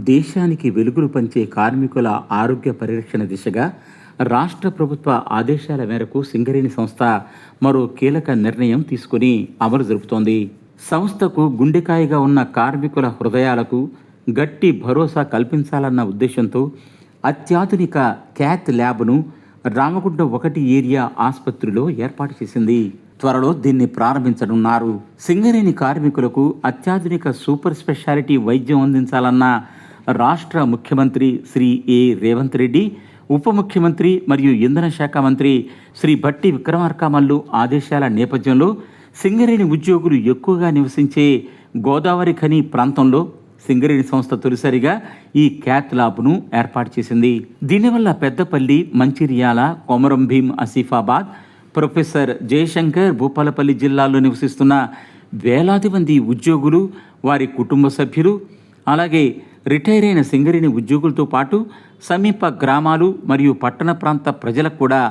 దేశానికి వెలుగులు పంచే కార్మికుల ఆరోగ్య పరిరక్షణ దిశగా రాష్ట్ర ప్రభుత్వ ఆదేశాల మేరకు సింగరేణి సంస్థ మరో కీలక నిర్ణయం తీసుకుని అమలు జరుపుతోంది. సంస్థకు గుండెకాయగా ఉన్న కార్మికుల హృదయాలకు గట్టి భరోసా కల్పించాలన్న ఉద్దేశంతో అత్యాధునిక క్యాత్ ల్యాబ్ను రామగుండం 1 ఏరియా ఆసుపత్రిలో ఏర్పాటు చేసింది. త్వరలో దీన్ని ప్రారంభించనున్నారు. సింగరేణి కార్మికులకు అత్యాధునిక సూపర్ స్పెషాలిటీ వైద్యం అందించాలన్న రాష్ట్ర ముఖ్యమంత్రి శ్రీ ఏ రేవంత్ రెడ్డి, ఉప ముఖ్యమంత్రి మరియు ఇంధన శాఖ మంత్రి శ్రీ భట్టి విక్రమార్క ఆదేశాల నేపథ్యంలో సింగరేణి ఉద్యోగులు ఎక్కువగా నివసించే గోదావరి ఖని ప్రాంతంలో సింగరేణి సంస్థ తొలిసారిగా ఈ క్యాత్ ల్యాబ్ను ఏర్పాటు చేసింది. దీనివల్ల పెద్దపల్లి, మంచిర్యాల, కొమరం భీం, ఆసిఫాబాద్, ప్రొఫెసర్ జయశంకర్, భూపాలపల్లి జిల్లాల్లో నివసిస్తున్న వేలాది మంది ఉద్యోగులు, వారి కుటుంబ సభ్యులు, అలాగే రిటైర్ అయిన సింగరేణి ఉద్యోగులతో పాటు సమీప గ్రామాలు మరియు పట్టణ ప్రాంత ప్రజలకు కూడా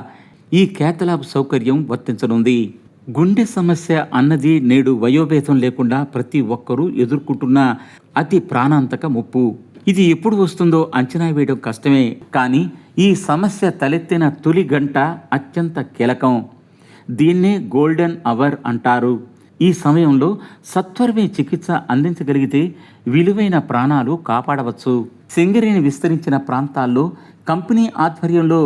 ఈ క్యాత్ ల్యాబ్ సౌకర్యం వర్తించనుంది. గుండె సమస్య అన్నది నేడు వయోభేదం లేకుండా ప్రతి ఒక్కరూ ఎదుర్కొంటున్న అతి ప్రాణాంతక ముప్పు. ఇది ఎప్పుడు వస్తుందో అంచనా వేయడం కష్టమే, కానీ ఈ సమస్య తలెత్తిన తొలి గంట అత్యంత కీలకం. దీన్నే గోల్డెన్ అవర్ అంటారు. ఈ సమయంలో సత్వరమే చికిత్స అందించగలిగితే విలువైన ప్రాణాలు కాపాడవచ్చు. సింగరేణి విస్తరించిన ప్రాంతాల్లో కంపెనీ ఆధ్వర్యంలో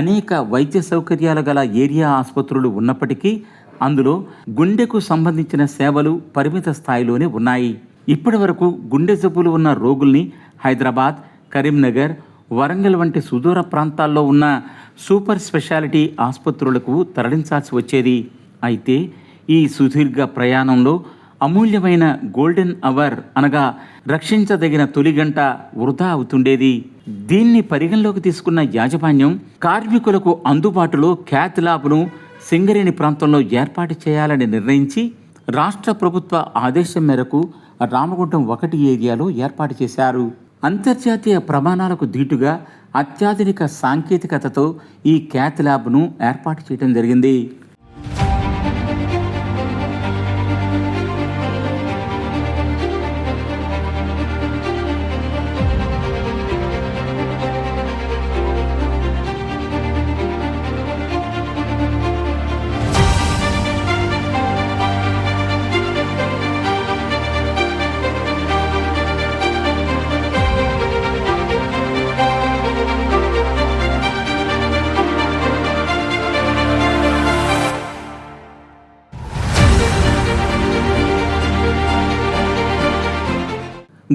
అనేక వైద్య సౌకర్యాలు గల ఏరియా ఆసుపత్రులు ఉన్నప్పటికీ అందులో గుండెకు సంబంధించిన సేవలు పరిమిత స్థాయిలోనే ఉన్నాయి. ఇప్పటి వరకు గుండె జబ్బులు ఉన్న రోగుల్ని హైదరాబాద్, కరీంనగర్, వరంగల్ వంటి సుదూర ప్రాంతాల్లో ఉన్న సూపర్ స్పెషాలిటీ ఆసుపత్రులకు తరలించాల్సి వచ్చేది. అయితే ఈ సుదీర్ఘ ప్రయాణంలో అమూల్యమైన గోల్డెన్ అవర్ అనగా రక్షించదగిన తొలి గంట వృధా అవుతుండేది. దీన్ని పరిగణలోకి తీసుకున్న యాజమాన్యం కార్మికులకు అందుబాటులో క్యాత్ ల్యాబ్ను సింగరేణి ప్రాంతంలో ఏర్పాటు చేయాలని నిర్ణయించి రాష్ట్ర ప్రభుత్వ ఆదేశం మేరకు రామగుండం 1 ఏరియాలో ఏర్పాటు చేశారు. అంతర్జాతీయ ప్రమాణాలకు ధీటుగా అత్యాధునిక సాంకేతికతతో ఈ క్యాత్ ల్యాబ్ను ఏర్పాటు చేయడం జరిగింది.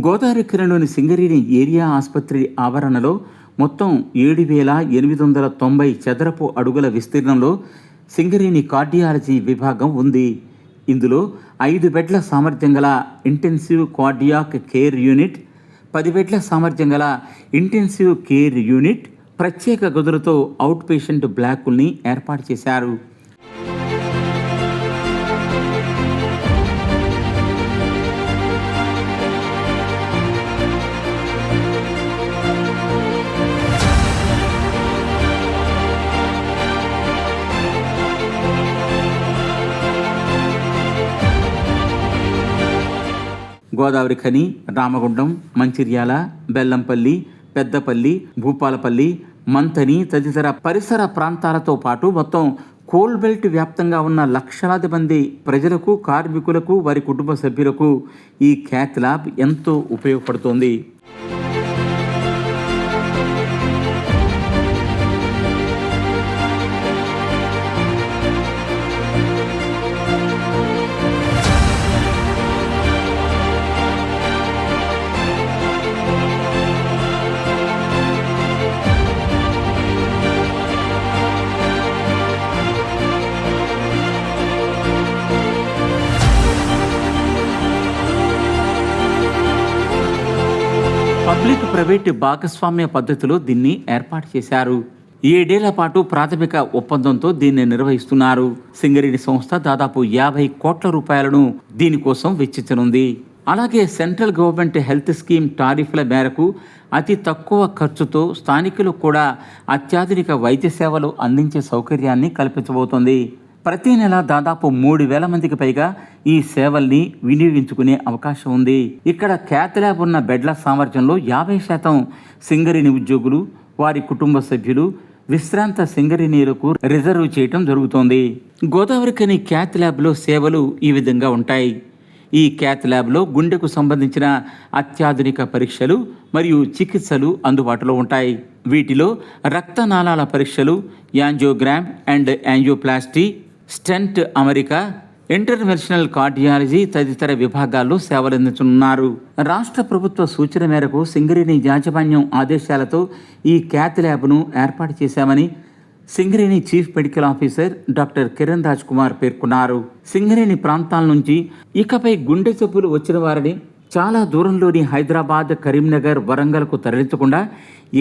గోదావరి ఖనిలోని సింగరేణి ఏరియా ఆసుపత్రి ఆవరణలో మొత్తం 7,890 చదరపు అడుగుల విస్తీర్ణంలో సింగరేణి కార్డియాలజీ విభాగం ఉంది. ఇందులో 5 బెడ్ల సామర్థ్యం గల ఇంటెన్సివ్ కార్డియాక్ కేర్ యూనిట్, 10 బెడ్ల సామర్థ్యం గల ఇంటెన్సివ్ కేర్ యూనిట్, ప్రత్యేక గదులతో అవుట్ పేషెంట్ బ్లాకుల్ని ఏర్పాటు చేశారు. గోదావరి ఖని, రామగుండం, మంచిర్యాల, బెల్లంపల్లి, పెద్దపల్లి, భూపాలపల్లి, మంతని తదితర పరిసర ప్రాంతాలతో పాటు మొత్తం కోల్బెల్ట్ వ్యాప్తంగా ఉన్న లక్షలాది మంది ప్రజలకు, కార్మికులకు, వారి కుటుంబ సభ్యులకు ఈ క్యాత్ ల్యాబ్ ఎంతో ఉపయోగపడుతోంది. పబ్లిక్ ప్రైవేట్ భాగస్వామ్య పద్ధతిలో దీన్ని ఏర్పాటు చేశారు. 7 ఏళ్ల పాటు ప్రాథమిక ఒప్పందంతో దీన్ని నిర్వహిస్తున్నారు. సింగరేణి సంస్థ దాదాపు 50 కోట్ల రూపాయలను దీనికోసం వెచ్చించనుంది. అలాగే సెంట్రల్ గవర్నమెంట్ హెల్త్ స్కీమ్ టారిఫ్ల మేరకు అతి తక్కువ ఖర్చుతో స్థానికులకు కూడా అత్యాధునిక వైద్య సేవలు అందించే సౌకర్యాన్ని కల్పించబోతోంది. ప్రతి నెల దాదాపు 3,000 మందికి పైగా ఈ సేవల్ని వినియోగించుకునే అవకాశం ఉంది. ఇక్కడ క్యాత్ ల్యాబ్ ఉన్న బెడ్ల సామర్థ్యంలో 50% సింగరేణి ఉద్యోగులు, వారి కుటుంబ సభ్యులు, విశ్రాంత సింగరేణిలకు రిజర్వ్ చేయటం జరుగుతోంది. గోదావరిఖని క్యాత్ ల్యాబ్లో సేవలు ఈ విధంగా ఉంటాయి. ఈ క్యాత్ ల్యాబ్లో గుండెకు సంబంధించిన అత్యాధునిక పరీక్షలు మరియు చికిత్సలు అందుబాటులో ఉంటాయి. వీటిలో రక్తనాళాల పరీక్షలు, యాంజియోగ్రామ్ అండ్ యాంజియోప్లాస్టీ, స్టెంట్ అమరిక, ఇంటర్వెన్షనల్ కార్డియాలజీ తదితర విభాగాల్లో సేవలందించనున్నారు. రాష్ట్ర ప్రభుత్వ సూచన మేరకు సింగరేణి యాజమాన్యం ఆదేశాలతో ఈ క్యాత్ ల్యాబ్ను ఏర్పాటు చేశామని Singareni chief medical officer doctor Kiran Raj Kumar పేర్కొన్నారు. సింగరేణి ప్రాంతాల నుంచి ఇకపై గుండె జబ్బులు వచ్చిన వారిని చాలా దూరంలోని హైదరాబాద్, కరీంనగర్, వరంగల్కు తరలించకుండా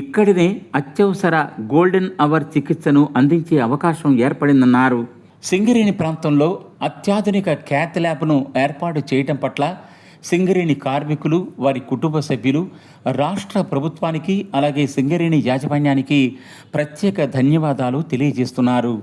ఇక్కడినే అత్యవసర గోల్డెన్ అవర్ చికిత్సను అందించే అవకాశం ఏర్పడిందన్నారు. సింగరేణి ప్రాంతంలో అత్యాధునిక క్యాత్ ల్యాబ్ను ఏర్పాటు చేయటం పట్ల సింగరేణి కార్మికులు, వారి కుటుంబ సభ్యులు, రాష్ట్ర ప్రభుత్వానికి అలాగే సింగరేణి యాజమాన్యానికి ప్రత్యేక ధన్యవాదాలు తెలియజేస్తున్నారు.